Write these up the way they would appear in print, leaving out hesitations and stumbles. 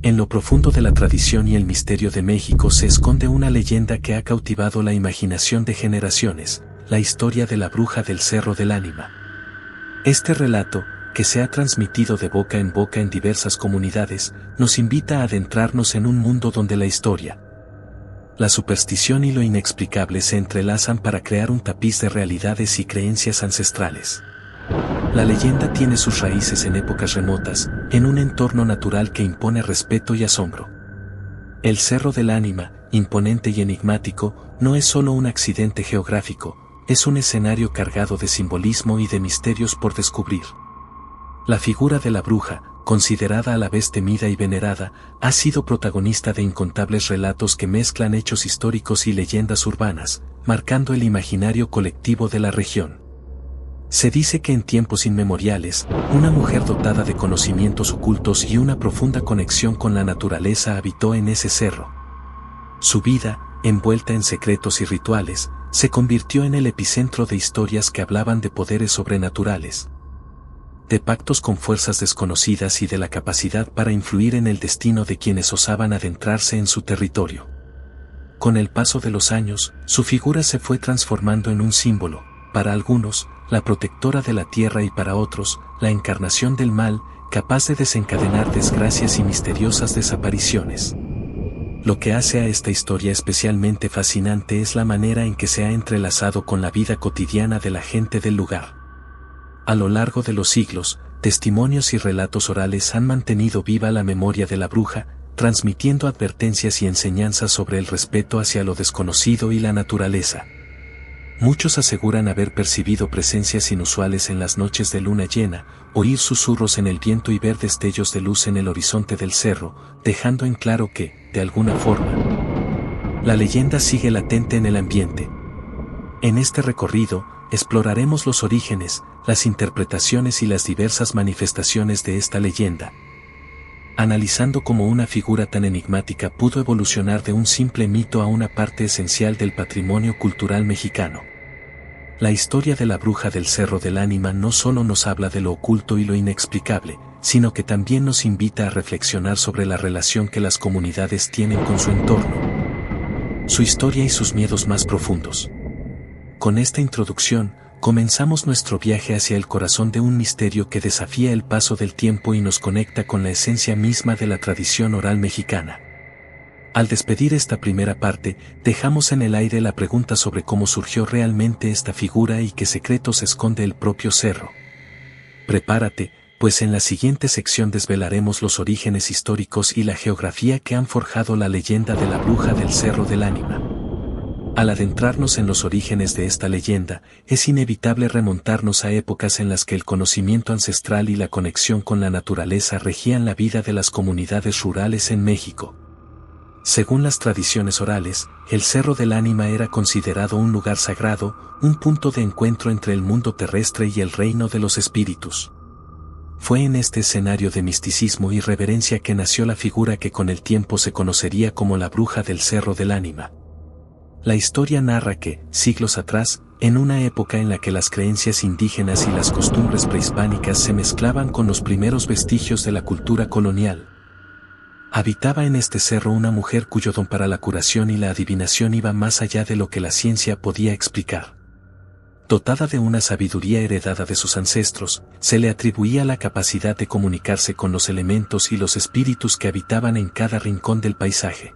En lo profundo de la tradición y el misterio de México se esconde una leyenda que ha cautivado la imaginación de generaciones, la historia de la bruja del Cerro del Ánima. Este relato, que se ha transmitido de boca en boca en diversas comunidades, nos invita a adentrarnos en un mundo donde la historia, la superstición y lo inexplicable se entrelazan para crear un tapiz de realidades y creencias ancestrales. La leyenda tiene sus raíces en épocas remotas, en un entorno natural que impone respeto y asombro. El Cerro del Ánima, imponente y enigmático, no es solo un accidente geográfico, es un escenario cargado de simbolismo y de misterios por descubrir. La figura de la bruja, considerada a la vez temida y venerada, ha sido protagonista de incontables relatos que mezclan hechos históricos y leyendas urbanas, marcando el imaginario colectivo de la región. Se dice que en tiempos inmemoriales, una mujer dotada de conocimientos ocultos y una profunda conexión con la naturaleza habitó en ese cerro. Su vida, envuelta en secretos y rituales, se convirtió en el epicentro de historias que hablaban de poderes sobrenaturales, de pactos con fuerzas desconocidas y de la capacidad para influir en el destino de quienes osaban adentrarse en su territorio. Con el paso de los años, su figura se fue transformando en un símbolo, para algunos, la protectora de la tierra y para otros, la encarnación del mal, capaz de desencadenar desgracias y misteriosas desapariciones. Lo que hace a esta historia especialmente fascinante es la manera en que se ha entrelazado con la vida cotidiana de la gente del lugar. A lo largo de los siglos, testimonios y relatos orales han mantenido viva la memoria de la bruja, transmitiendo advertencias y enseñanzas sobre el respeto hacia lo desconocido y la naturaleza. Muchos aseguran haber percibido presencias inusuales en las noches de luna llena, oír susurros en el viento y ver destellos de luz en el horizonte del cerro, dejando en claro que, de alguna forma, la leyenda sigue latente en el ambiente. En este recorrido, exploraremos los orígenes, las interpretaciones y las diversas manifestaciones de esta leyenda, analizando cómo una figura tan enigmática pudo evolucionar de un simple mito a una parte esencial del patrimonio cultural mexicano. La historia de la bruja del Cerro del Ánima no solo nos habla de lo oculto y lo inexplicable, sino que también nos invita a reflexionar sobre la relación que las comunidades tienen con su entorno, su historia y sus miedos más profundos. Con esta introducción, comenzamos nuestro viaje hacia el corazón de un misterio que desafía el paso del tiempo y nos conecta con la esencia misma de la tradición oral mexicana. Al despedir esta primera parte, dejamos en el aire la pregunta sobre cómo surgió realmente esta figura y qué secretos esconde el propio cerro. Prepárate, pues en la siguiente sección desvelaremos los orígenes históricos y la geografía que han forjado la leyenda de la bruja del Cerro del Ánima. Al adentrarnos en los orígenes de esta leyenda, es inevitable remontarnos a épocas en las que el conocimiento ancestral y la conexión con la naturaleza regían la vida de las comunidades rurales en México. Según las tradiciones orales, el Cerro del Ánima era considerado un lugar sagrado, un punto de encuentro entre el mundo terrestre y el reino de los espíritus. Fue en este escenario de misticismo y reverencia que nació la figura que con el tiempo se conocería como la bruja del Cerro del Ánima. La historia narra que, siglos atrás, en una época en la que las creencias indígenas y las costumbres prehispánicas se mezclaban con los primeros vestigios de la cultura colonial, habitaba en este cerro una mujer cuyo don para la curación y la adivinación iba más allá de lo que la ciencia podía explicar. Dotada de una sabiduría heredada de sus ancestros, se le atribuía la capacidad de comunicarse con los elementos y los espíritus que habitaban en cada rincón del paisaje.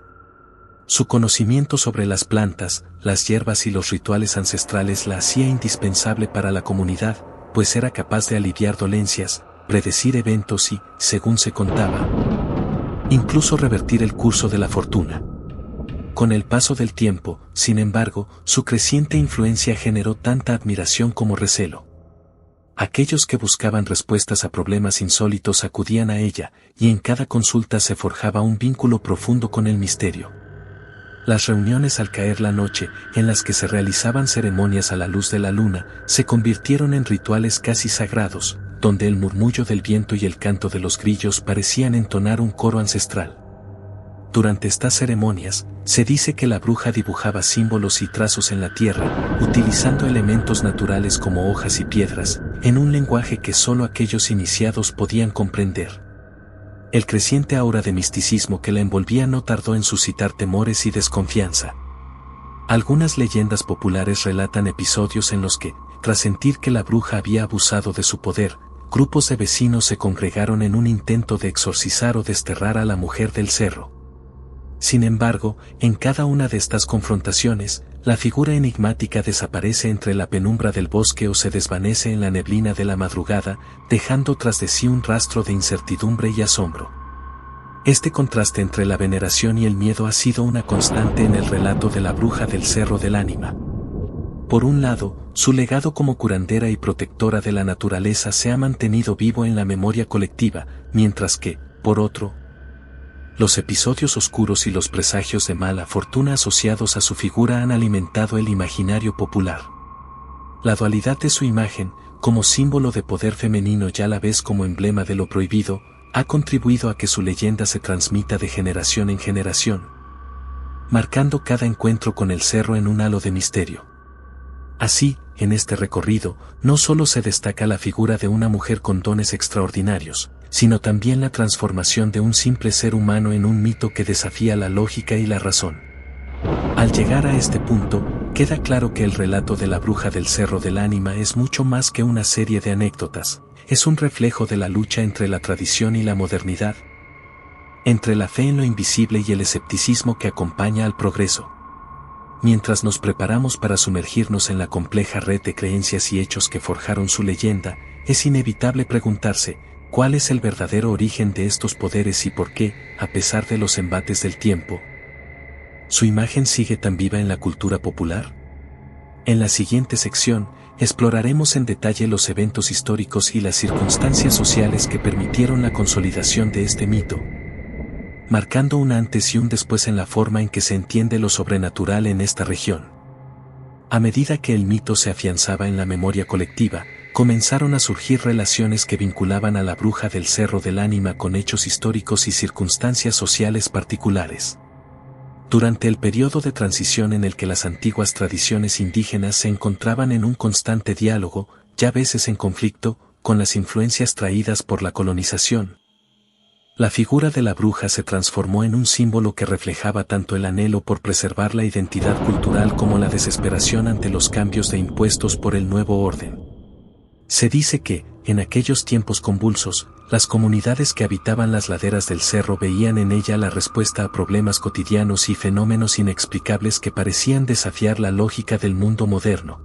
Su conocimiento sobre las plantas, las hierbas y los rituales ancestrales la hacía indispensable para la comunidad, pues era capaz de aliviar dolencias, predecir eventos y, según se contaba, incluso revertir el curso de la fortuna. Con el paso del tiempo, sin embargo, su creciente influencia generó tanta admiración como recelo. Aquellos que buscaban respuestas a problemas insólitos acudían a ella, y en cada consulta se forjaba un vínculo profundo con el misterio. Las reuniones al caer la noche, en las que se realizaban ceremonias a la luz de la luna, se convirtieron en rituales casi sagrados, donde el murmullo del viento y el canto de los grillos parecían entonar un coro ancestral. Durante estas ceremonias, se dice que la bruja dibujaba símbolos y trazos en la tierra, utilizando elementos naturales como hojas y piedras, en un lenguaje que solo aquellos iniciados podían comprender. El creciente aura de misticismo que la envolvía no tardó en suscitar temores y desconfianza. Algunas leyendas populares relatan episodios en los que, tras sentir que la bruja había abusado de su poder, grupos de vecinos se congregaron en un intento de exorcizar o desterrar a la mujer del cerro. Sin embargo, en cada una de estas confrontaciones, la figura enigmática desaparece entre la penumbra del bosque o se desvanece en la neblina de la madrugada, dejando tras de sí un rastro de incertidumbre y asombro. Este contraste entre la veneración y el miedo ha sido una constante en el relato de la bruja del Cerro del Ánima. Por un lado, su legado como curandera y protectora de la naturaleza se ha mantenido vivo en la memoria colectiva, mientras que, por otro, los episodios oscuros y los presagios de mala fortuna asociados a su figura han alimentado el imaginario popular. La dualidad de su imagen, como símbolo de poder femenino y a la vez como emblema de lo prohibido, ha contribuido a que su leyenda se transmita de generación en generación, marcando cada encuentro con el cerro en un halo de misterio. Así, en este recorrido, no solo se destaca la figura de una mujer con dones extraordinarios, sino también la transformación de un simple ser humano en un mito que desafía la lógica y la razón. Al llegar a este punto, queda claro que el relato de la bruja del Cerro del Ánima es mucho más que una serie de anécdotas, es un reflejo de la lucha entre la tradición y la modernidad, entre la fe en lo invisible y el escepticismo que acompaña al progreso. Mientras nos preparamos para sumergirnos en la compleja red de creencias y hechos que forjaron su leyenda, es inevitable preguntarse, ¿cuál es el verdadero origen de estos poderes y por qué, a pesar de los embates del tiempo, su imagen sigue tan viva en la cultura popular? En la siguiente sección, exploraremos en detalle los eventos históricos y las circunstancias sociales que permitieron la consolidación de este mito, marcando un antes y un después en la forma en que se entiende lo sobrenatural en esta región. A medida que el mito se afianzaba en la memoria colectiva, comenzaron a surgir relaciones que vinculaban a la bruja del Cerro del Ánima con hechos históricos y circunstancias sociales particulares. Durante el periodo de transición en el que las antiguas tradiciones indígenas se encontraban en un constante diálogo, ya a veces en conflicto, con las influencias traídas por la colonización, la figura de la bruja se transformó en un símbolo que reflejaba tanto el anhelo por preservar la identidad cultural como la desesperación ante los cambios de impuestos por el nuevo orden. Se dice que, en aquellos tiempos convulsos, las comunidades que habitaban las laderas del cerro veían en ella la respuesta a problemas cotidianos y fenómenos inexplicables que parecían desafiar la lógica del mundo moderno.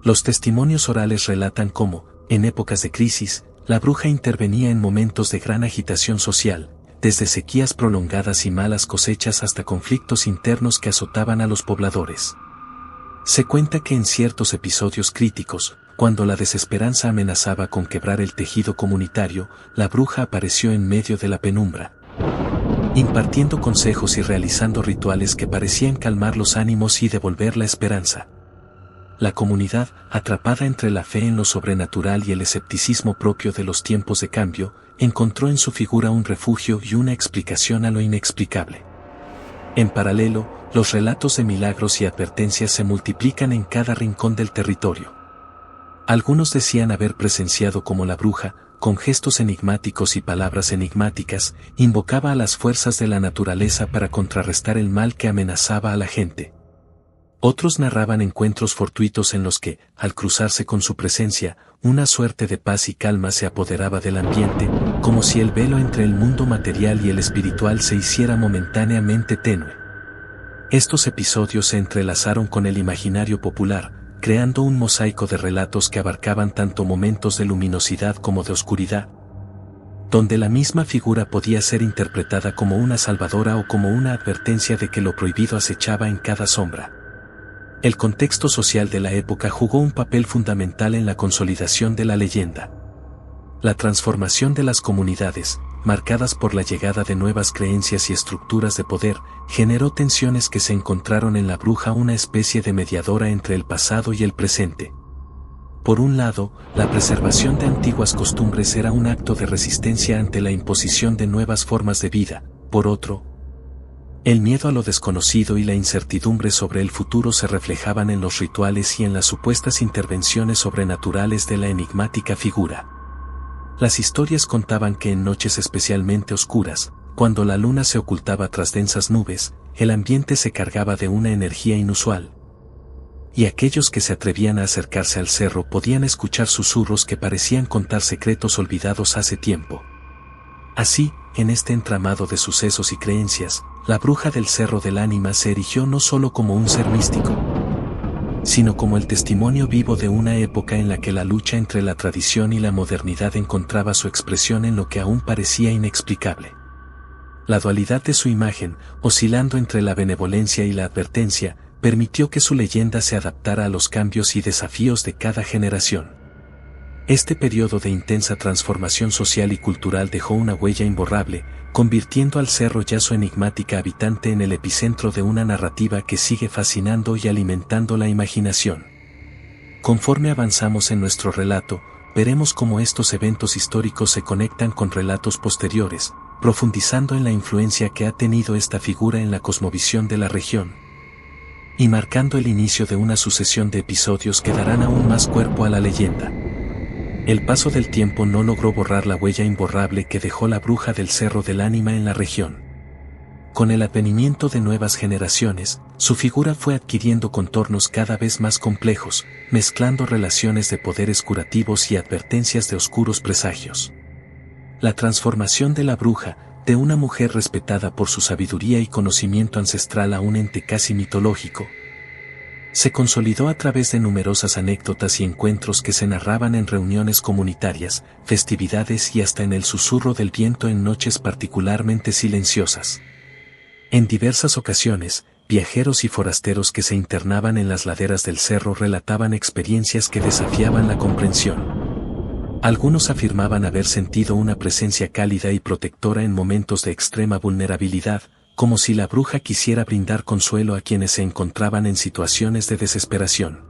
Los testimonios orales relatan cómo, en épocas de crisis, la bruja intervenía en momentos de gran agitación social, desde sequías prolongadas y malas cosechas hasta conflictos internos que azotaban a los pobladores. Se cuenta que en ciertos episodios críticos, cuando la desesperanza amenazaba con quebrar el tejido comunitario, la bruja apareció en medio de la penumbra, impartiendo consejos y realizando rituales que parecían calmar los ánimos y devolver la esperanza. La comunidad, atrapada entre la fe en lo sobrenatural y el escepticismo propio de los tiempos de cambio, encontró en su figura un refugio y una explicación a lo inexplicable. En paralelo, los relatos de milagros y advertencias se multiplican en cada rincón del territorio. Algunos decían haber presenciado cómo la bruja, con gestos enigmáticos y palabras enigmáticas, invocaba a las fuerzas de la naturaleza para contrarrestar el mal que amenazaba a la gente. Otros narraban encuentros fortuitos en los que, al cruzarse con su presencia, una suerte de paz y calma se apoderaba del ambiente, como si el velo entre el mundo material y el espiritual se hiciera momentáneamente tenue. Estos episodios se entrelazaron con el imaginario popular, creando un mosaico de relatos que abarcaban tanto momentos de luminosidad como de oscuridad, donde la misma figura podía ser interpretada como una salvadora o como una advertencia de que lo prohibido acechaba en cada sombra. El contexto social de la época jugó un papel fundamental en la consolidación de la leyenda. La transformación de las comunidades, marcadas por la llegada de nuevas creencias y estructuras de poder, generó tensiones que se encontraron en la bruja una especie de mediadora entre el pasado y el presente. Por un lado, la preservación de antiguas costumbres era un acto de resistencia ante la imposición de nuevas formas de vida, por otro, el miedo a lo desconocido y la incertidumbre sobre el futuro se reflejaban en los rituales y en las supuestas intervenciones sobrenaturales de la enigmática figura. Las historias contaban que en noches especialmente oscuras, cuando la luna se ocultaba tras densas nubes, el ambiente se cargaba de una energía inusual. Y aquellos que se atrevían a acercarse al cerro podían escuchar susurros que parecían contar secretos olvidados hace tiempo. Así, en este entramado de sucesos y creencias, la bruja del Cerro del Ánima se erigió no solo como un ser místico, sino como el testimonio vivo de una época en la que la lucha entre la tradición y la modernidad encontraba su expresión en lo que aún parecía inexplicable. La dualidad de su imagen, oscilando entre la benevolencia y la advertencia, permitió que su leyenda se adaptara a los cambios y desafíos de cada generación. Este periodo de intensa transformación social y cultural dejó una huella imborrable, convirtiendo al cerro ya su enigmática habitante en el epicentro de una narrativa que sigue fascinando y alimentando la imaginación. Conforme avanzamos en nuestro relato, veremos cómo estos eventos históricos se conectan con relatos posteriores, profundizando en la influencia que ha tenido esta figura en la cosmovisión de la región, y marcando el inicio de una sucesión de episodios que darán aún más cuerpo a la leyenda. El paso del tiempo no logró borrar la huella imborrable que dejó la bruja del Cerro del Ánima en la región. Con el advenimiento de nuevas generaciones, su figura fue adquiriendo contornos cada vez más complejos, mezclando relaciones de poderes curativos y advertencias de oscuros presagios. La transformación de la bruja, de una mujer respetada por su sabiduría y conocimiento ancestral a un ente casi mitológico, se consolidó a través de numerosas anécdotas y encuentros que se narraban en reuniones comunitarias, festividades y hasta en el susurro del viento en noches particularmente silenciosas. En diversas ocasiones, viajeros y forasteros que se internaban en las laderas del cerro relataban experiencias que desafiaban la comprensión. Algunos afirmaban haber sentido una presencia cálida y protectora en momentos de extrema vulnerabilidad, como si la bruja quisiera brindar consuelo a quienes se encontraban en situaciones de desesperación.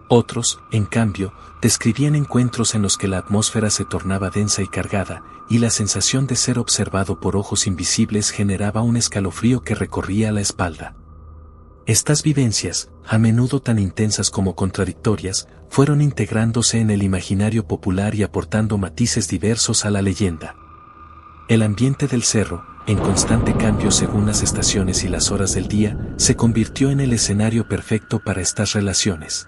Otros, en cambio, describían encuentros en los que la atmósfera se tornaba densa y cargada, y la sensación de ser observado por ojos invisibles generaba un escalofrío que recorría la espalda. Estas vivencias, a menudo tan intensas como contradictorias, fueron integrándose en el imaginario popular y aportando matices diversos a la leyenda. El ambiente del cerro, en constante cambio según las estaciones y las horas del día, se convirtió en el escenario perfecto para estas relaciones.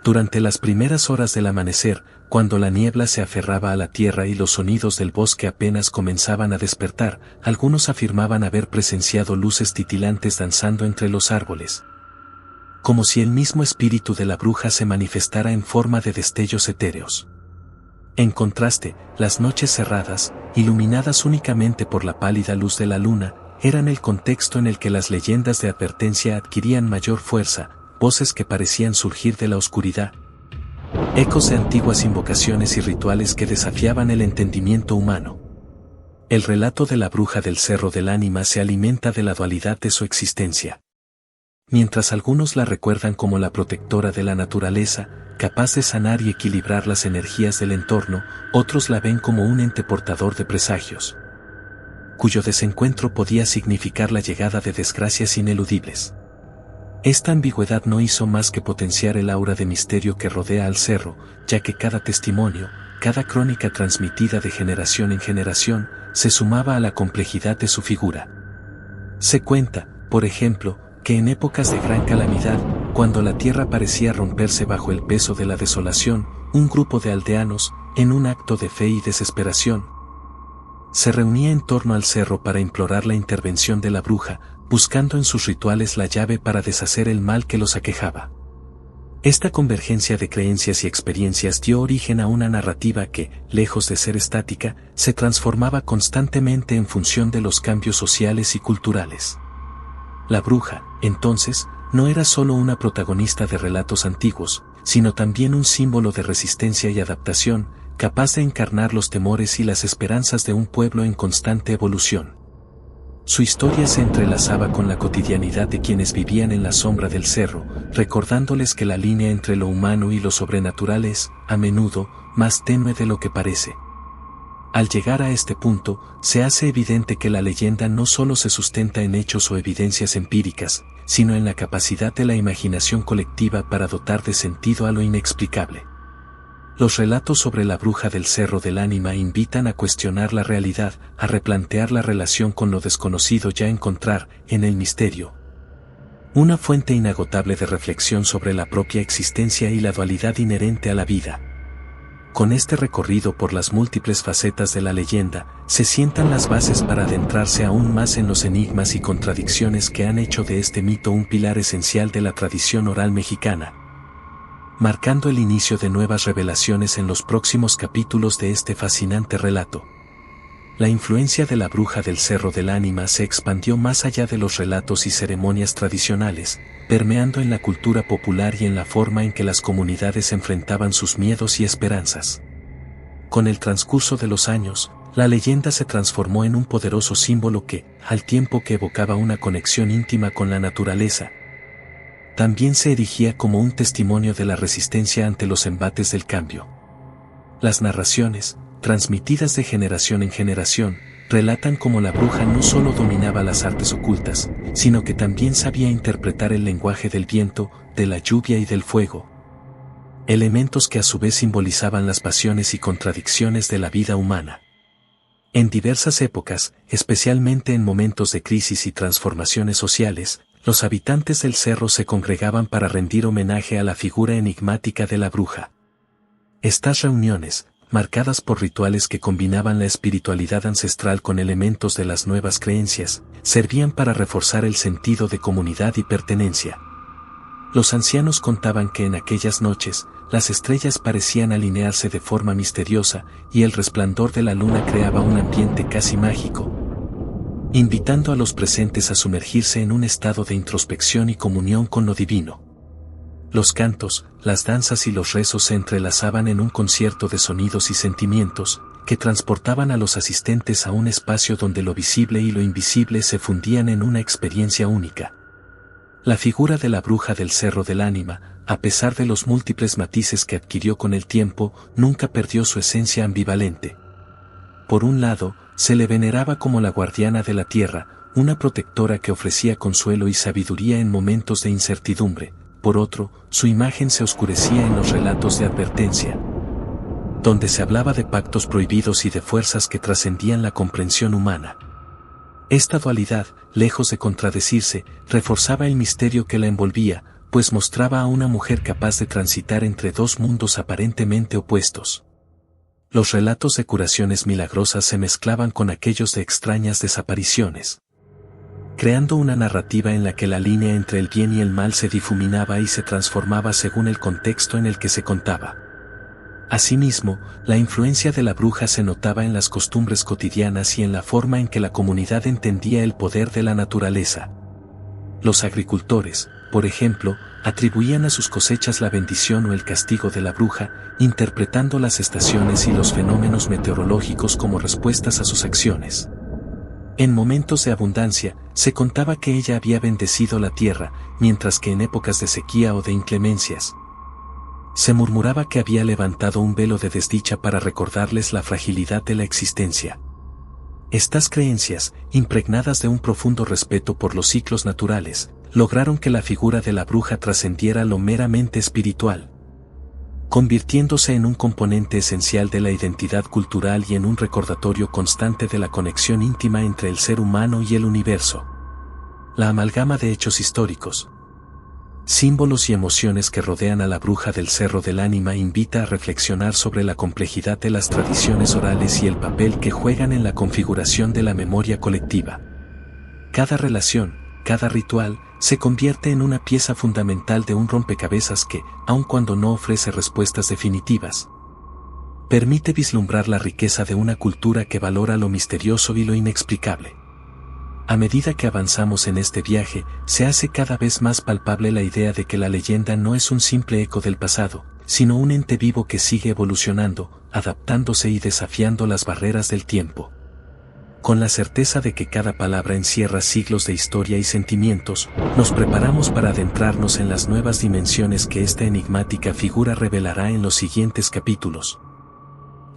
Durante las primeras horas del amanecer, cuando la niebla se aferraba a la tierra y los sonidos del bosque apenas comenzaban a despertar, algunos afirmaban haber presenciado luces titilantes danzando entre los árboles, como si el mismo espíritu de la bruja se manifestara en forma de destellos etéreos. En contraste, las noches cerradas, iluminadas únicamente por la pálida luz de la luna, eran el contexto en el que las leyendas de advertencia adquirían mayor fuerza, voces que parecían surgir de la oscuridad, ecos de antiguas invocaciones y rituales que desafiaban el entendimiento humano. El relato de la bruja del Cerro del Ánima se alimenta de la dualidad de su existencia. Mientras algunos la recuerdan como la protectora de la naturaleza, capaz de sanar y equilibrar las energías del entorno, otros la ven como un ente portador de presagios, cuyo desencuentro podía significar la llegada de desgracias ineludibles. Esta ambigüedad no hizo más que potenciar el aura de misterio que rodea al cerro, ya que cada testimonio, cada crónica transmitida de generación en generación, se sumaba a la complejidad de su figura. Se cuenta, por ejemplo, que en épocas de gran calamidad, cuando la tierra parecía romperse bajo el peso de la desolación, un grupo de aldeanos, en un acto de fe y desesperación, se reunía en torno al cerro para implorar la intervención de la bruja, buscando en sus rituales la llave para deshacer el mal que los aquejaba. Esta convergencia de creencias y experiencias dio origen a una narrativa que, lejos de ser estática, se transformaba constantemente en función de los cambios sociales y culturales. La bruja, entonces, no era solo una protagonista de relatos antiguos, sino también un símbolo de resistencia y adaptación, capaz de encarnar los temores y las esperanzas de un pueblo en constante evolución. Su historia se entrelazaba con la cotidianidad de quienes vivían en la sombra del cerro, recordándoles que la línea entre lo humano y lo sobrenatural es, a menudo, más tenue de lo que parece. Al llegar a este punto, se hace evidente que la leyenda no solo se sustenta en hechos o evidencias empíricas, sino en la capacidad de la imaginación colectiva para dotar de sentido a lo inexplicable. Los relatos sobre la bruja del Cerro del Ánima invitan a cuestionar la realidad, a replantear la relación con lo desconocido y a encontrar, en el misterio, una fuente inagotable de reflexión sobre la propia existencia y la dualidad inherente a la vida. Con este recorrido por las múltiples facetas de la leyenda, se sientan las bases para adentrarse aún más en los enigmas y contradicciones que han hecho de este mito un pilar esencial de la tradición oral mexicana, marcando el inicio de nuevas revelaciones en los próximos capítulos de este fascinante relato. La influencia de la bruja del Cerro del Ánima se expandió más allá de los relatos y ceremonias tradicionales, permeando en la cultura popular y en la forma en que las comunidades enfrentaban sus miedos y esperanzas. Con el transcurso de los años, la leyenda se transformó en un poderoso símbolo que, al tiempo que evocaba una conexión íntima con la naturaleza, también se erigía como un testimonio de la resistencia ante los embates del cambio. Las narraciones, transmitidas de generación en generación, relatan cómo la bruja no solo dominaba las artes ocultas, sino que también sabía interpretar el lenguaje del viento, de la lluvia y del fuego, elementos que a su vez simbolizaban las pasiones y contradicciones de la vida humana. En diversas épocas, especialmente en momentos de crisis y transformaciones sociales, los habitantes del cerro se congregaban para rendir homenaje a la figura enigmática de la bruja. Estas reuniones, marcadas por rituales que combinaban la espiritualidad ancestral con elementos de las nuevas creencias, servían para reforzar el sentido de comunidad y pertenencia. Los ancianos contaban que en aquellas noches, las estrellas parecían alinearse de forma misteriosa, y el resplandor de la luna creaba un ambiente casi mágico, invitando a los presentes a sumergirse en un estado de introspección y comunión con lo divino. Los cantos, las danzas y los rezos se entrelazaban en un concierto de sonidos y sentimientos, que transportaban a los asistentes a un espacio donde lo visible y lo invisible se fundían en una experiencia única. La figura de la bruja del Cerro del Ánima, a pesar de los múltiples matices que adquirió con el tiempo, nunca perdió su esencia ambivalente. Por un lado, se le veneraba como la guardiana de la tierra, una protectora que ofrecía consuelo y sabiduría en momentos de incertidumbre. Por otro, su imagen se oscurecía en los relatos de advertencia, donde se hablaba de pactos prohibidos y de fuerzas que trascendían la comprensión humana. Esta dualidad, lejos de contradecirse, reforzaba el misterio que la envolvía, pues mostraba a una mujer capaz de transitar entre dos mundos aparentemente opuestos. Los relatos de curaciones milagrosas se mezclaban con aquellos de extrañas desapariciones, creando una narrativa en la que la línea entre el bien y el mal se difuminaba y se transformaba según el contexto en el que se contaba. Asimismo, la influencia de la bruja se notaba en las costumbres cotidianas y en la forma en que la comunidad entendía el poder de la naturaleza. Los agricultores, por ejemplo, atribuían a sus cosechas la bendición o el castigo de la bruja, interpretando las estaciones y los fenómenos meteorológicos como respuestas a sus acciones. En momentos de abundancia, se contaba que ella había bendecido la tierra, mientras que en épocas de sequía o de inclemencias, se murmuraba que había levantado un velo de desdicha para recordarles la fragilidad de la existencia. Estas creencias, impregnadas de un profundo respeto por los ciclos naturales, lograron que la figura de la bruja trascendiera lo meramente espiritual, convirtiéndose en un componente esencial de la identidad cultural y en un recordatorio constante de la conexión íntima entre el ser humano y el universo. La amalgama de hechos históricos, símbolos y emociones que rodean a la bruja del Cerro del Ánima invita a reflexionar sobre la complejidad de las tradiciones orales y el papel que juegan en la configuración de la memoria colectiva. Cada relación, cada ritual, se convierte en una pieza fundamental de un rompecabezas que, aun cuando no ofrece respuestas definitivas, permite vislumbrar la riqueza de una cultura que valora lo misterioso y lo inexplicable. A medida que avanzamos en este viaje, se hace cada vez más palpable la idea de que la leyenda no es un simple eco del pasado, sino un ente vivo que sigue evolucionando, adaptándose y desafiando las barreras del tiempo. Con la certeza de que cada palabra encierra siglos de historia y sentimientos, nos preparamos para adentrarnos en las nuevas dimensiones que esta enigmática figura revelará en los siguientes capítulos,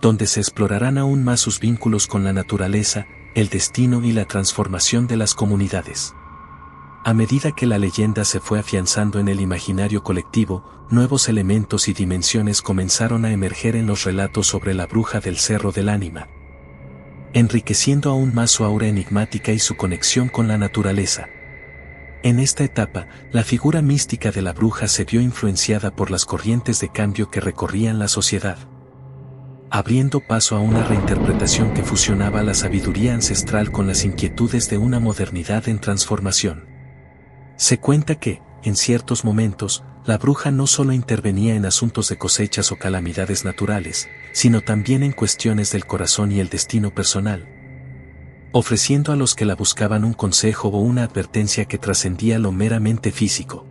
donde se explorarán aún más sus vínculos con la naturaleza, el destino y la transformación de las comunidades. A medida que la leyenda se fue afianzando en el imaginario colectivo, nuevos elementos y dimensiones comenzaron a emerger en los relatos sobre la bruja del Cerro del Ánima, enriqueciendo aún más su aura enigmática y su conexión con la naturaleza. En esta etapa, la figura mística de la bruja se vio influenciada por las corrientes de cambio que recorrían la sociedad, abriendo paso a una reinterpretación que fusionaba la sabiduría ancestral con las inquietudes de una modernidad en transformación. Se cuenta que, en ciertos momentos, la bruja no solo intervenía en asuntos de cosechas o calamidades naturales, sino también en cuestiones del corazón y el destino personal, ofreciendo a los que la buscaban un consejo o una advertencia que trascendía lo meramente físico.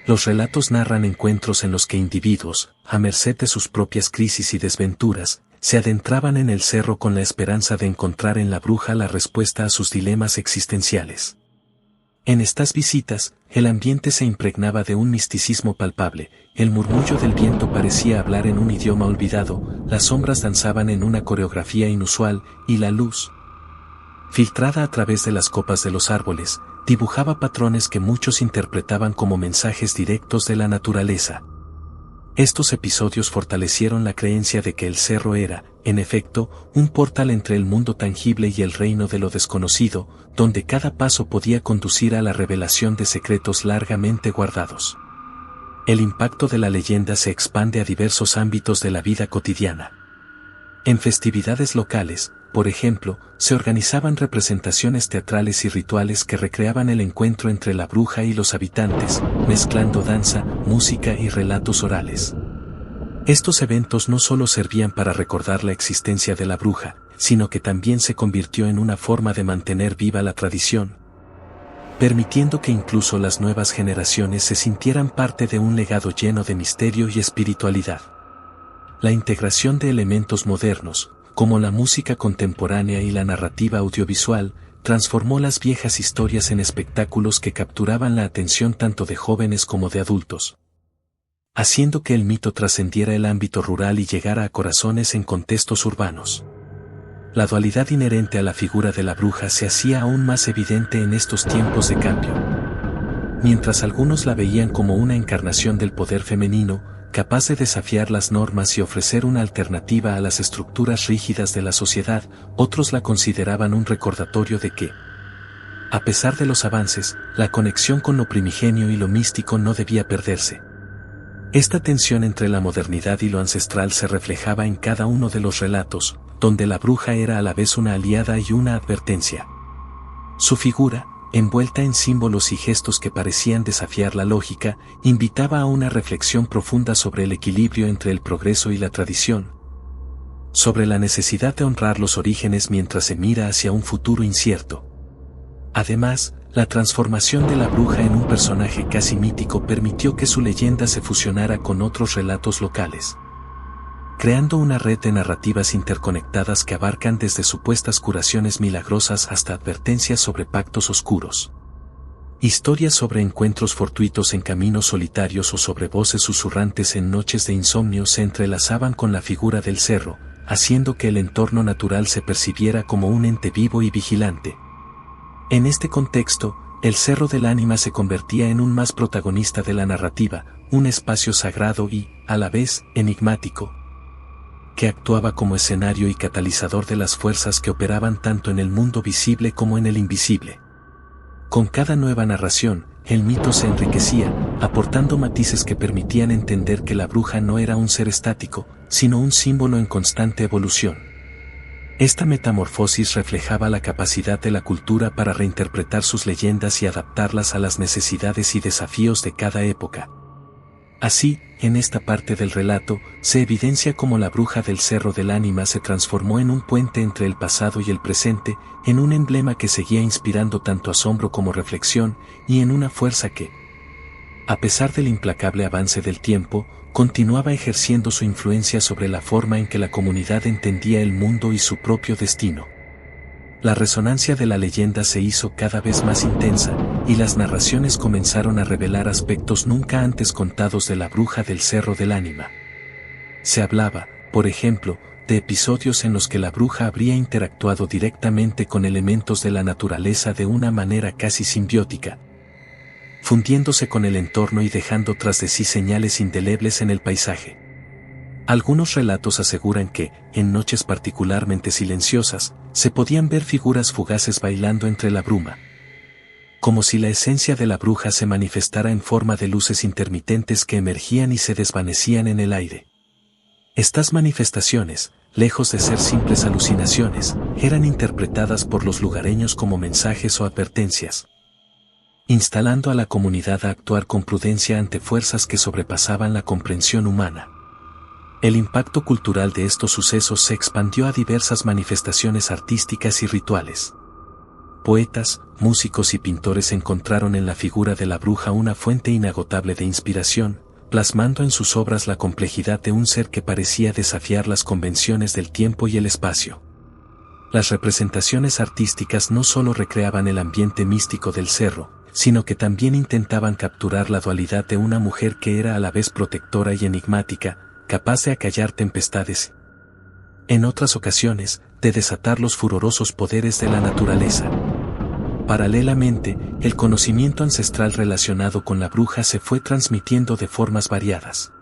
Los relatos narran encuentros en los que individuos, a merced de sus propias crisis y desventuras, se adentraban en el cerro con la esperanza de encontrar en la bruja la respuesta a sus dilemas existenciales. En estas visitas, el ambiente se impregnaba de un misticismo palpable, el murmullo del viento parecía hablar en un idioma olvidado, las sombras danzaban en una coreografía inusual, y la luz, filtrada a través de las copas de los árboles, dibujaba patrones que muchos interpretaban como mensajes directos de la naturaleza. Estos episodios fortalecieron la creencia de que el cerro era, en efecto, un portal entre el mundo tangible y el reino de lo desconocido, donde cada paso podía conducir a la revelación de secretos largamente guardados. El impacto de la leyenda se expande a diversos ámbitos de la vida cotidiana. En festividades locales, por ejemplo, se organizaban representaciones teatrales y rituales que recreaban el encuentro entre la bruja y los habitantes, mezclando danza, música y relatos orales. Estos eventos no solo servían para recordar la existencia de la bruja, sino que también se convirtió en una forma de mantener viva la tradición, permitiendo que incluso las nuevas generaciones se sintieran parte de un legado lleno de misterio y espiritualidad. La integración de elementos modernos, como la música contemporánea y la narrativa audiovisual, transformó las viejas historias en espectáculos que capturaban la atención tanto de jóvenes como de adultos, haciendo que el mito trascendiera el ámbito rural y llegara a corazones en contextos urbanos. La dualidad inherente a la figura de la bruja se hacía aún más evidente en estos tiempos de cambio. Mientras algunos la veían como una encarnación del poder femenino, capaz de desafiar las normas y ofrecer una alternativa a las estructuras rígidas de la sociedad, otros la consideraban un recordatorio de que, a pesar de los avances, la conexión con lo primigenio y lo místico no debía perderse. Esta tensión entre la modernidad y lo ancestral se reflejaba en cada uno de los relatos, donde la bruja era a la vez una aliada y una advertencia. Su figura, envuelta en símbolos y gestos que parecían desafiar la lógica, invitaba a una reflexión profunda sobre el equilibrio entre el progreso y la tradición, sobre la necesidad de honrar los orígenes mientras se mira hacia un futuro incierto. Además, la transformación de la bruja en un personaje casi mítico permitió que su leyenda se fusionara con otros relatos locales, creando una red de narrativas interconectadas que abarcan desde supuestas curaciones milagrosas hasta advertencias sobre pactos oscuros. Historias sobre encuentros fortuitos en caminos solitarios o sobre voces susurrantes en noches de insomnio se entrelazaban con la figura del cerro, haciendo que el entorno natural se percibiera como un ente vivo y vigilante. En este contexto, el Cerro del Ánima se convertía en un más protagonista de la narrativa, un espacio sagrado y, a la vez, enigmático, que actuaba como escenario y catalizador de las fuerzas que operaban tanto en el mundo visible como en el invisible. Con cada nueva narración, el mito se enriquecía, aportando matices que permitían entender que la bruja no era un ser estático, sino un símbolo en constante evolución. Esta metamorfosis reflejaba la capacidad de la cultura para reinterpretar sus leyendas y adaptarlas a las necesidades y desafíos de cada época. Así, en esta parte del relato, se evidencia cómo la bruja del Cerro del Ánima se transformó en un puente entre el pasado y el presente, en un emblema que seguía inspirando tanto asombro como reflexión, y en una fuerza que, a pesar del implacable avance del tiempo, continuaba ejerciendo su influencia sobre la forma en que la comunidad entendía el mundo y su propio destino. La resonancia de la leyenda se hizo cada vez más intensa, y las narraciones comenzaron a revelar aspectos nunca antes contados de la bruja del Cerro del Ánima. Se hablaba, por ejemplo, de episodios en los que la bruja habría interactuado directamente con elementos de la naturaleza de una manera casi simbiótica, fundiéndose con el entorno y dejando tras de sí señales indelebles en el paisaje. Algunos relatos aseguran que, en noches particularmente silenciosas, se podían ver figuras fugaces bailando entre la bruma. Como si la esencia de la bruja se manifestara en forma de luces intermitentes que emergían y se desvanecían en el aire. Estas manifestaciones, lejos de ser simples alucinaciones, eran interpretadas por los lugareños como mensajes o advertencias, instalando a la comunidad a actuar con prudencia ante fuerzas que sobrepasaban la comprensión humana. El impacto cultural de estos sucesos se expandió a diversas manifestaciones artísticas y rituales. Poetas, músicos y pintores encontraron en la figura de la bruja una fuente inagotable de inspiración, plasmando en sus obras la complejidad de un ser que parecía desafiar las convenciones del tiempo y el espacio. Las representaciones artísticas no solo recreaban el ambiente místico del cerro, sino que también intentaban capturar la dualidad de una mujer que era a la vez protectora y enigmática, capaz de acallar tempestades. En otras ocasiones, de desatar los furorosos poderes de la naturaleza. Paralelamente, el conocimiento ancestral relacionado con la bruja se fue transmitiendo de formas variadas.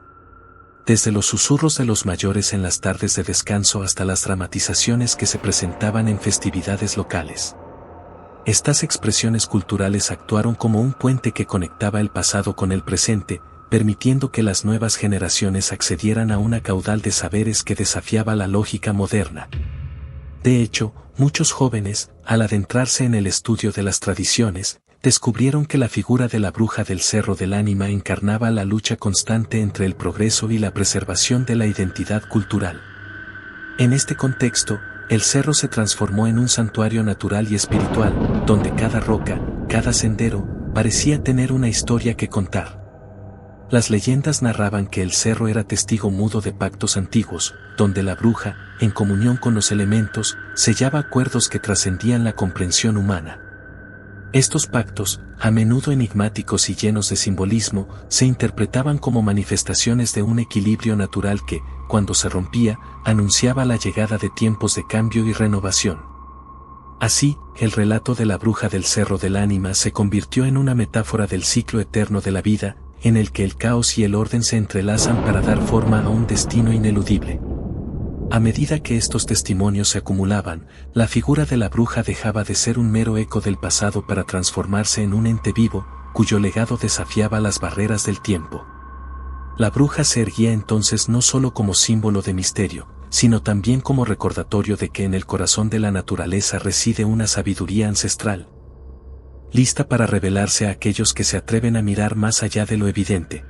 Desde los susurros de los mayores en las tardes de descanso hasta las dramatizaciones que se presentaban en festividades locales. Estas expresiones culturales actuaron como un puente que conectaba el pasado con el presente, permitiendo que las nuevas generaciones accedieran a una caudal de saberes que desafiaba la lógica moderna. De hecho, muchos jóvenes, al adentrarse en el estudio de las tradiciones, descubrieron que la figura de la bruja del Cerro del Ánima encarnaba la lucha constante entre el progreso y la preservación de la identidad cultural. En este contexto, el cerro se transformó en un santuario natural y espiritual, donde cada roca, cada sendero, parecía tener una historia que contar. Las leyendas narraban que el cerro era testigo mudo de pactos antiguos, donde la bruja, en comunión con los elementos, sellaba acuerdos que trascendían la comprensión humana. Estos pactos, a menudo enigmáticos y llenos de simbolismo, se interpretaban como manifestaciones de un equilibrio natural que, cuando se rompía, anunciaba la llegada de tiempos de cambio y renovación. Así, el relato de la bruja del Cerro del Ánima se convirtió en una metáfora del ciclo eterno de la vida, en el que el caos y el orden se entrelazan para dar forma a un destino ineludible. A medida que estos testimonios se acumulaban, la figura de la bruja dejaba de ser un mero eco del pasado para transformarse en un ente vivo, cuyo legado desafiaba las barreras del tiempo. La bruja se erguía entonces no solo como símbolo de misterio, sino también como recordatorio de que en el corazón de la naturaleza reside una sabiduría ancestral, lista para revelarse a aquellos que se atreven a mirar más allá de lo evidente.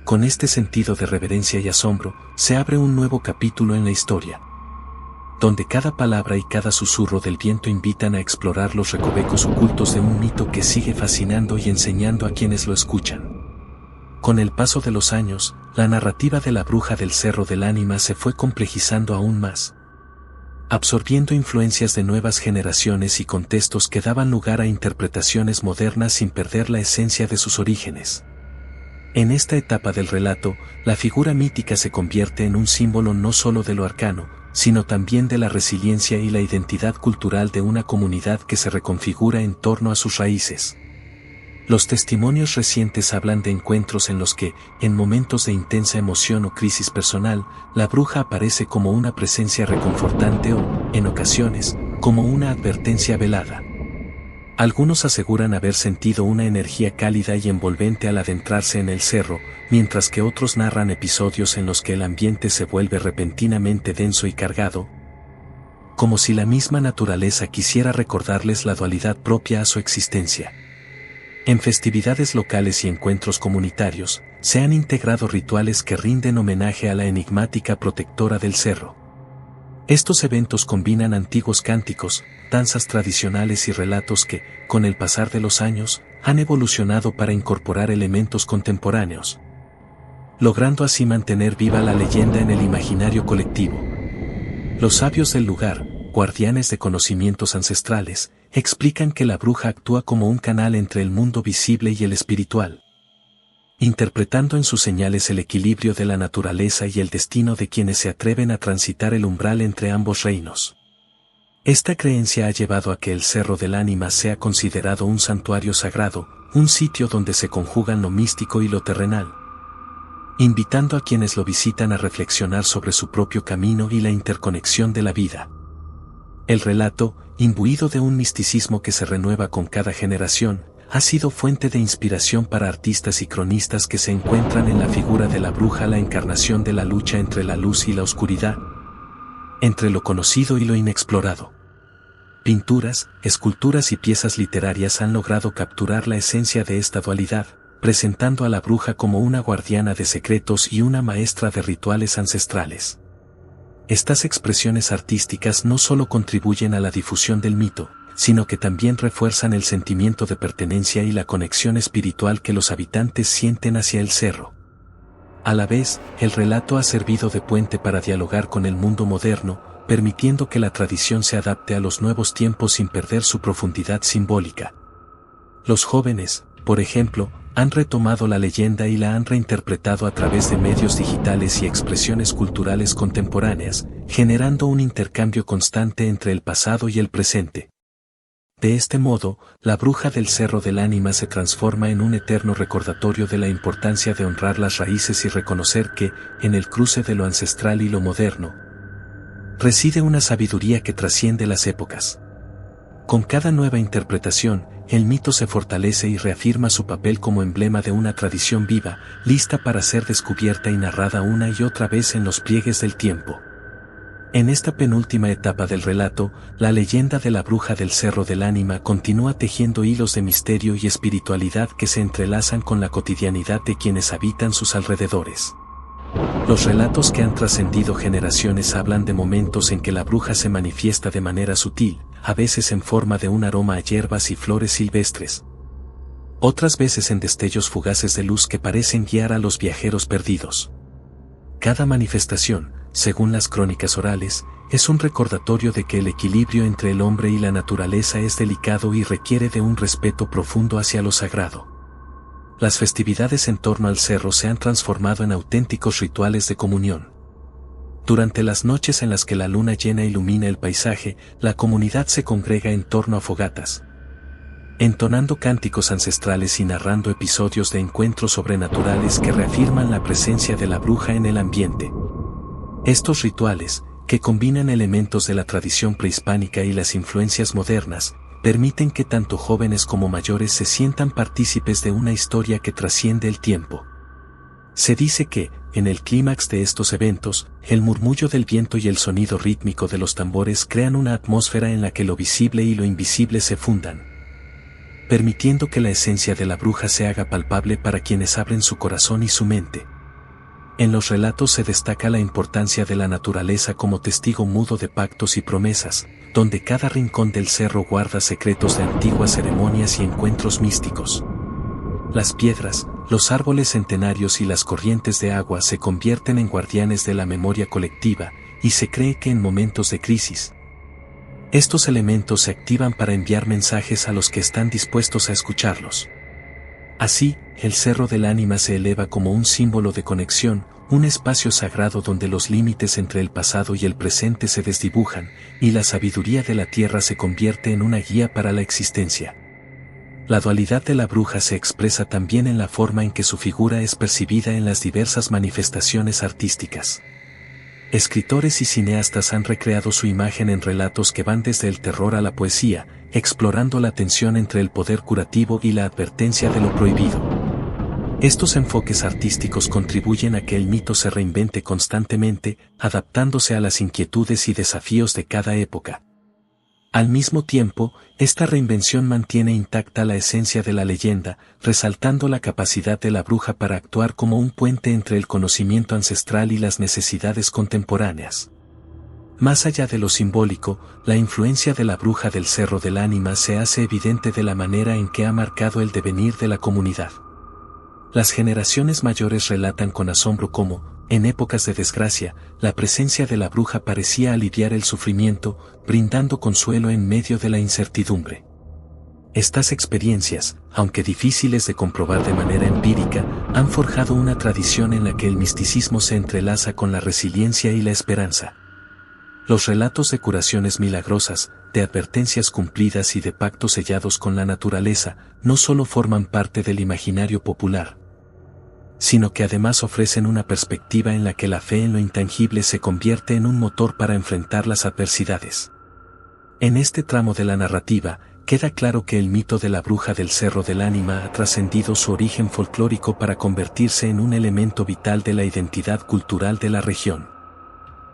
Con este sentido de reverencia y asombro, se abre un nuevo capítulo en la historia, donde cada palabra y cada susurro del viento invitan a explorar los recovecos ocultos de un mito que sigue fascinando y enseñando a quienes lo escuchan. Con el paso de los años, la narrativa de la bruja del Cerro del Ánima se fue complejizando aún más, absorbiendo influencias de nuevas generaciones y contextos que daban lugar a interpretaciones modernas sin perder la esencia de sus orígenes. En esta etapa del relato, la figura mítica se convierte en un símbolo no solo de lo arcano, sino también de la resiliencia y la identidad cultural de una comunidad que se reconfigura en torno a sus raíces. Los testimonios recientes hablan de encuentros en los que, en momentos de intensa emoción o crisis personal, la bruja aparece como una presencia reconfortante o, en ocasiones, como una advertencia velada. Algunos aseguran haber sentido una energía cálida y envolvente al adentrarse en el cerro, mientras que otros narran episodios en los que el ambiente se vuelve repentinamente denso y cargado, como si la misma naturaleza quisiera recordarles la dualidad propia a su existencia. En festividades locales y encuentros comunitarios, se han integrado rituales que rinden homenaje a la enigmática protectora del cerro. Estos eventos combinan antiguos cánticos, danzas tradicionales y relatos que, con el pasar de los años, han evolucionado para incorporar elementos contemporáneos, logrando así mantener viva la leyenda en el imaginario colectivo. Los sabios del lugar, guardianes de conocimientos ancestrales, explican que la bruja actúa como un canal entre el mundo visible y el espiritual, interpretando en sus señales el equilibrio de la naturaleza y el destino de quienes se atreven a transitar el umbral entre ambos reinos. Esta creencia ha llevado a que el Cerro del Ánima sea considerado un santuario sagrado, un sitio donde se conjugan lo místico y lo terrenal, invitando a quienes lo visitan a reflexionar sobre su propio camino y la interconexión de la vida. El relato, imbuido de un misticismo que se renueva con cada generación, ha sido fuente de inspiración para artistas y cronistas que se encuentran en la figura de la bruja, la encarnación de la lucha entre la luz y la oscuridad, entre lo conocido y lo inexplorado. Pinturas, esculturas y piezas literarias han logrado capturar la esencia de esta dualidad, presentando a la bruja como una guardiana de secretos y una maestra de rituales ancestrales. Estas expresiones artísticas no solo contribuyen a la difusión del mito, sino que también refuerzan el sentimiento de pertenencia y la conexión espiritual que los habitantes sienten hacia el cerro. A la vez, el relato ha servido de puente para dialogar con el mundo moderno, permitiendo que la tradición se adapte a los nuevos tiempos sin perder su profundidad simbólica. Los jóvenes, por ejemplo, han retomado la leyenda y la han reinterpretado a través de medios digitales y expresiones culturales contemporáneas, generando un intercambio constante entre el pasado y el presente. De este modo, la bruja del Cerro del Ánima se transforma en un eterno recordatorio de la importancia de honrar las raíces y reconocer que, en el cruce de lo ancestral y lo moderno, reside una sabiduría que trasciende las épocas. Con cada nueva interpretación, el mito se fortalece y reafirma su papel como emblema de una tradición viva, lista para ser descubierta y narrada una y otra vez en los pliegues del tiempo. En esta penúltima etapa del relato, la leyenda de la bruja del Cerro del Ánima continúa tejiendo hilos de misterio y espiritualidad que se entrelazan con la cotidianidad de quienes habitan sus alrededores. Los relatos que han trascendido generaciones hablan de momentos en que la bruja se manifiesta de manera sutil, a veces en forma de un aroma a hierbas y flores silvestres, otras veces en destellos fugaces de luz que parecen guiar a los viajeros perdidos. Cada manifestación, según las crónicas orales, es un recordatorio de que el equilibrio entre el hombre y la naturaleza es delicado y requiere de un respeto profundo hacia lo sagrado. Las festividades en torno al cerro se han transformado en auténticos rituales de comunión. Durante las noches en las que la luna llena ilumina el paisaje, la comunidad se congrega en torno a fogatas, entonando cánticos ancestrales y narrando episodios de encuentros sobrenaturales que reafirman la presencia de la bruja en el ambiente. Estos rituales, que combinan elementos de la tradición prehispánica y las influencias modernas, permiten que tanto jóvenes como mayores se sientan partícipes de una historia que trasciende el tiempo. Se dice que, en el clímax de estos eventos, el murmullo del viento y el sonido rítmico de los tambores crean una atmósfera en la que lo visible y lo invisible se fundan, permitiendo que la esencia de la bruja se haga palpable para quienes abren su corazón y su mente. En los relatos se destaca la importancia de la naturaleza como testigo mudo de pactos y promesas, donde cada rincón del cerro guarda secretos de antiguas ceremonias y encuentros místicos. Las piedras, los árboles centenarios y las corrientes de agua se convierten en guardianes de la memoria colectiva, y se cree que en momentos de crisis, estos elementos se activan para enviar mensajes a los que están dispuestos a escucharlos. Así, el Cerro del Ánima se eleva como un símbolo de conexión, un espacio sagrado donde los límites entre el pasado y el presente se desdibujan, y la sabiduría de la tierra se convierte en una guía para la existencia. La dualidad de la bruja se expresa también en la forma en que su figura es percibida en las diversas manifestaciones artísticas. Escritores y cineastas han recreado su imagen en relatos que van desde el terror a la poesía, explorando la tensión entre el poder curativo y la advertencia de lo prohibido. Estos enfoques artísticos contribuyen a que el mito se reinvente constantemente, adaptándose a las inquietudes y desafíos de cada época. Al mismo tiempo, esta reinvención mantiene intacta la esencia de la leyenda, resaltando la capacidad de la bruja para actuar como un puente entre el conocimiento ancestral y las necesidades contemporáneas. Más allá de lo simbólico, la influencia de la bruja del Cerro del Ánima se hace evidente de la manera en que ha marcado el devenir de la comunidad. Las generaciones mayores relatan con asombro cómo, en épocas de desgracia, la presencia de la bruja parecía aliviar el sufrimiento, brindando consuelo en medio de la incertidumbre. Estas experiencias, aunque difíciles de comprobar de manera empírica, han forjado una tradición en la que el misticismo se entrelaza con la resiliencia y la esperanza. Los relatos de curaciones milagrosas, de advertencias cumplidas y de pactos sellados con la naturaleza, no solo forman parte del imaginario popular, sino que además ofrecen una perspectiva en la que la fe en lo intangible se convierte en un motor para enfrentar las adversidades. En este tramo de la narrativa, queda claro que el mito de la bruja del Cerro del Ánima ha trascendido su origen folclórico para convertirse en un elemento vital de la identidad cultural de la región.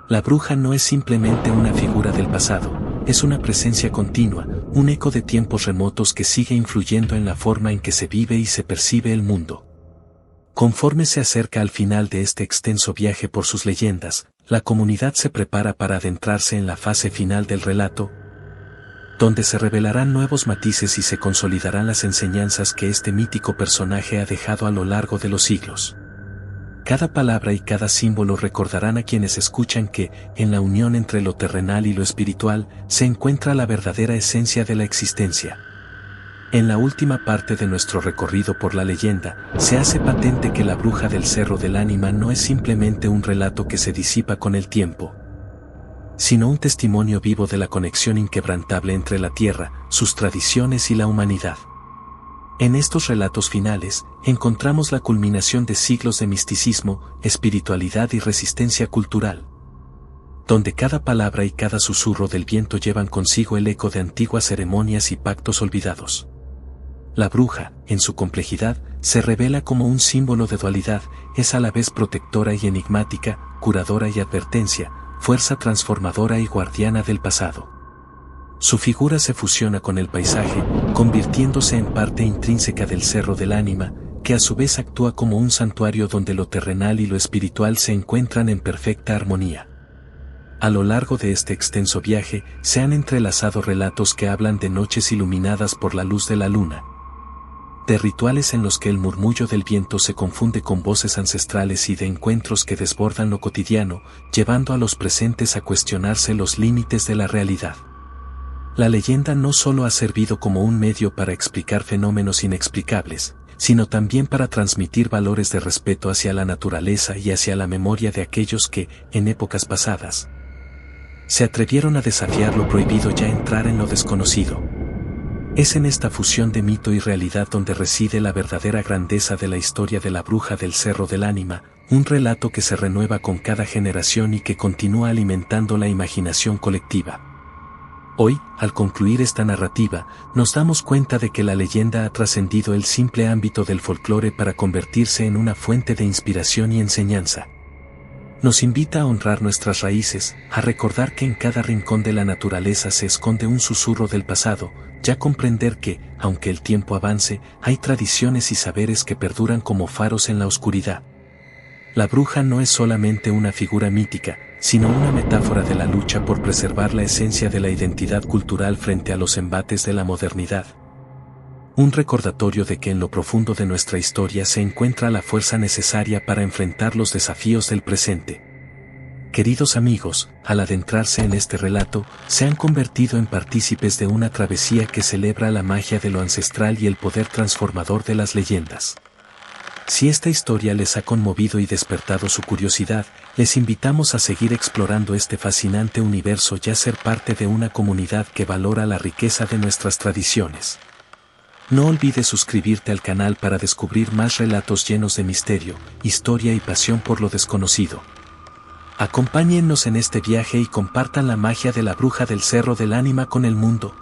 La bruja no es simplemente una figura del pasado, es una presencia continua, un eco de tiempos remotos que sigue influyendo en la forma en que se vive y se percibe el mundo. Conforme se acerca al final de este extenso viaje por sus leyendas, la comunidad se prepara para adentrarse en la fase final del relato, donde se revelarán nuevos matices y se consolidarán las enseñanzas que este mítico personaje ha dejado a lo largo de los siglos. Cada palabra y cada símbolo recordarán a quienes escuchan que, en la unión entre lo terrenal y lo espiritual, se encuentra la verdadera esencia de la existencia. En la última parte de nuestro recorrido por la leyenda, se hace patente que la bruja del Cerro del Ánima no es simplemente un relato que se disipa con el tiempo, sino un testimonio vivo de la conexión inquebrantable entre la tierra, sus tradiciones y la humanidad. En estos relatos finales, encontramos la culminación de siglos de misticismo, espiritualidad y resistencia cultural, donde cada palabra y cada susurro del viento llevan consigo el eco de antiguas ceremonias y pactos olvidados. La bruja, en su complejidad, se revela como un símbolo de dualidad, es a la vez protectora y enigmática, curadora y advertencia, fuerza transformadora y guardiana del pasado. Su figura se fusiona con el paisaje, convirtiéndose en parte intrínseca del Cerro del Ánima, que a su vez actúa como un santuario donde lo terrenal y lo espiritual se encuentran en perfecta armonía. A lo largo de este extenso viaje, se han entrelazado relatos que hablan de noches iluminadas por la luz de la luna, de rituales en los que el murmullo del viento se confunde con voces ancestrales y de encuentros que desbordan lo cotidiano, llevando a los presentes a cuestionarse los límites de la realidad. La leyenda no solo ha servido como un medio para explicar fenómenos inexplicables, sino también para transmitir valores de respeto hacia la naturaleza y hacia la memoria de aquellos que, en épocas pasadas, se atrevieron a desafiar lo prohibido y a entrar en lo desconocido. Es en esta fusión de mito y realidad donde reside la verdadera grandeza de la historia de la bruja del Cerro del Ánima, un relato que se renueva con cada generación y que continúa alimentando la imaginación colectiva. Hoy, al concluir esta narrativa, nos damos cuenta de que la leyenda ha trascendido el simple ámbito del folclore para convertirse en una fuente de inspiración y enseñanza. Nos invita a honrar nuestras raíces, a recordar que en cada rincón de la naturaleza se esconde un susurro del pasado, ya comprender que, aunque el tiempo avance, hay tradiciones y saberes que perduran como faros en la oscuridad. La bruja no es solamente una figura mítica, sino una metáfora de la lucha por preservar la esencia de la identidad cultural frente a los embates de la modernidad. Un recordatorio de que en lo profundo de nuestra historia se encuentra la fuerza necesaria para enfrentar los desafíos del presente. Queridos amigos, al adentrarse en este relato, se han convertido en partícipes de una travesía que celebra la magia de lo ancestral y el poder transformador de las leyendas. Si esta historia les ha conmovido y despertado su curiosidad, les invitamos a seguir explorando este fascinante universo y a ser parte de una comunidad que valora la riqueza de nuestras tradiciones. No olvides suscribirte al canal para descubrir más relatos llenos de misterio, historia y pasión por lo desconocido. Acompáñennos en este viaje y compartan la magia de la bruja del Cerro del Ánima con el mundo.